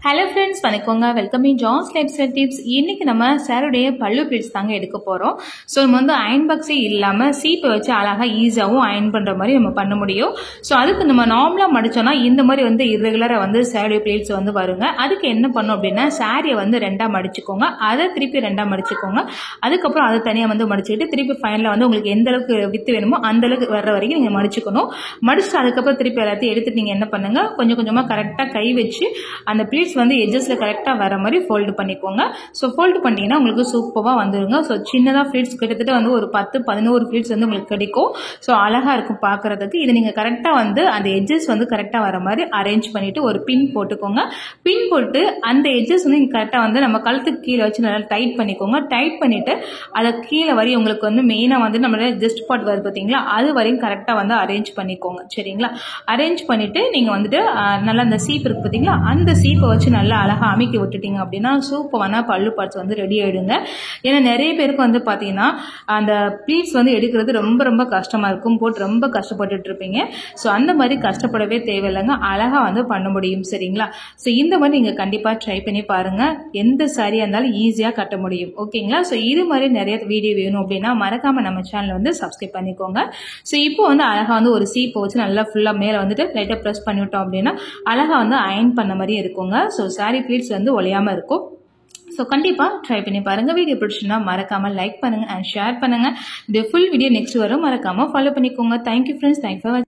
Hello friends, வணக்கங்க. Welcome in John's lifestyle tips. இன்னைக்கு நம்ம சாருடைய பல்லு பிளேட்ஸ் தாங்க எடுக்க போகிறோம். ஸோ நம்ம வந்து அயன் பாக்ஸே இல்லாமல் சீப்பை வச்சு அழகாக ஈஸியாகவும் அயன் பண்ணுற மாதிரி நம்ம பண்ண முடியும். ஸோ அதுக்கு நம்ம நார்மலாக மடித்தோன்னா இந்த மாதிரி வந்து இர்ரெகுலராக வந்து சாருடைய பிளேட்ஸ் வந்து வருங்க. அதுக்கு என்ன பண்ணணும் அப்படின்னா, சாரியை வந்து ரெண்டாக மடிச்சுக்கோங்க, அதை திருப்பி ரெண்டாக மடிச்சுக்கோங்க. அதுக்கப்புறம் அதை தனியாக வந்து மடிச்சுக்கிட்டு திருப்பி ஃபைனலாக வந்து உங்களுக்கு எந்த அளவுக்கு வித்து வேணுமோ அந்த அளவுக்கு வர்ற வரைக்கும் நீங்கள் மடிச்சுக்கணும். மடிச்சுட்டு அதுக்கப்புறம் திருப்பி எல்லாத்தையும் எடுத்துட்டு நீங்கள் என்ன பண்ணுங்கள், கொஞ்சம் கொஞ்சமாக கரெக்டாக கை வச்சு அந்த பிளேட்ஸ் வந்து எட்ஜஸ்ல கரெக்டாக வர மாதிரி ஃபோல்டு பண்ணிக்கோங்க. ஸோ ஃபோல்டு பண்ணிங்கன்னா உங்களுக்கு சூப்பராக வந்துருங்க. ஸோ சின்னதாக ஃபிளீட்ஸ் கிட்டத்தட்ட வந்து ஒரு 10-11 ஃபிளீட்ஸ் வந்து உங்களுக்கு கிடைக்கும். ஸோ அழகாக இருக்கும் பார்க்குறதுக்கு. இதை நீங்கள் கரெக்டாக வந்து அந்த எட்ஜஸ் வந்து கரெக்டாக வர மாதிரி அரேஞ்ச் பண்ணிவிட்டு ஒரு பின் போட்டுக்கோங்க. பின் போட்டு அந்த எட்ஜஸ் வந்து நீங்கள் கரெக்டாக வந்து நம்ம கழுத்துக்கு கீழே வச்சு நல்லா டைட் பண்ணிக்கோங்க. டைட் பண்ணிவிட்டு அதை கீழே வரையும் உங்களுக்கு வந்து மெயினாக வந்து நம்மளோட ஜஸ்ட் பார்ட் வருது பார்த்தீங்களா, அது வரையும் கரெக்டாக வந்து அரேஞ்ச் பண்ணிக்கோங்க. சரிங்களா? அரேஞ்ச் பண்ணிவிட்டு நீங்கள் வந்துட்டு நல்லா அந்த சீப் இருக்குது பார்த்தீங்களா, அந்த சீப்பை வச்சு நல்லா அழகாக அமைக்கி விட்டுட்டீங்க அப்படின்னா சூப்பரான பல்லு பார்ட்ஸ் வந்து ரெடி ஆகிடுங்க. ஏன்னா நிறைய பேருக்கு வந்து பார்த்தீங்கன்னா அந்த ப்ளீட்ஸ் வந்து எடுக்கிறது ரொம்ப ரொம்ப கஷ்டமாக இருக்கும், போட்டு ரொம்ப கஷ்டப்பட்டுட்டு இருப்பீங்க. ஸோ அந்த மாதிரி கஷ்டப்படவே தேவையில்லைங்க, அழகாக வந்து பண்ண முடியும். சரிங்களா? ஸோ இந்த மாதிரி நீங்கள் கண்டிப்பாக ட்ரை பண்ணி பாருங்கள். எந்த சாரியாக இருந்தாலும் ஈஸியாக கட்ட முடியும். ஓகேங்களா? ஸோ இது மாதிரி நிறைய வீடியோ வேணும் அப்படின்னா மறக்காமல் நம்ம சேனலை வந்து சப்ஸ்கிரைப் பண்ணிக்கோங்க. ஸோ இப்போ வந்து அழகாக வந்து ஒரு சீப்பை வச்சு நல்லா ஃபுல்லாக மேலே வந்துட்டு லைட்டாக ப்ரெஸ் பண்ணிவிட்டோம் அப்படின்னா அழகாக வந்து அயன் பண்ண மாதிரி இருக்குங்க. ஸோ சாரி ப்ளீட்ஸ் வந்து ஒழியாமல் இருக்கும். ஸோ கண்டிப்பாக ட்ரை பண்ணி பாருங்கள். வீடியோ பிடிச்சுன்னா மறக்காமல் லைக் பண்ணுங்கள் அண்ட் ஷேர் பண்ணுங்கள். இந்த ஃபுல் வீடியோ நெக்ஸ்ட் வரும், மறக்காமல் ஃபாலோ பண்ணிக்கோங்க. தேங்க்யூ ஃப்ரெண்ட்ஸ், தேங்க்ஸ் ஃபார் வாட்சிங்.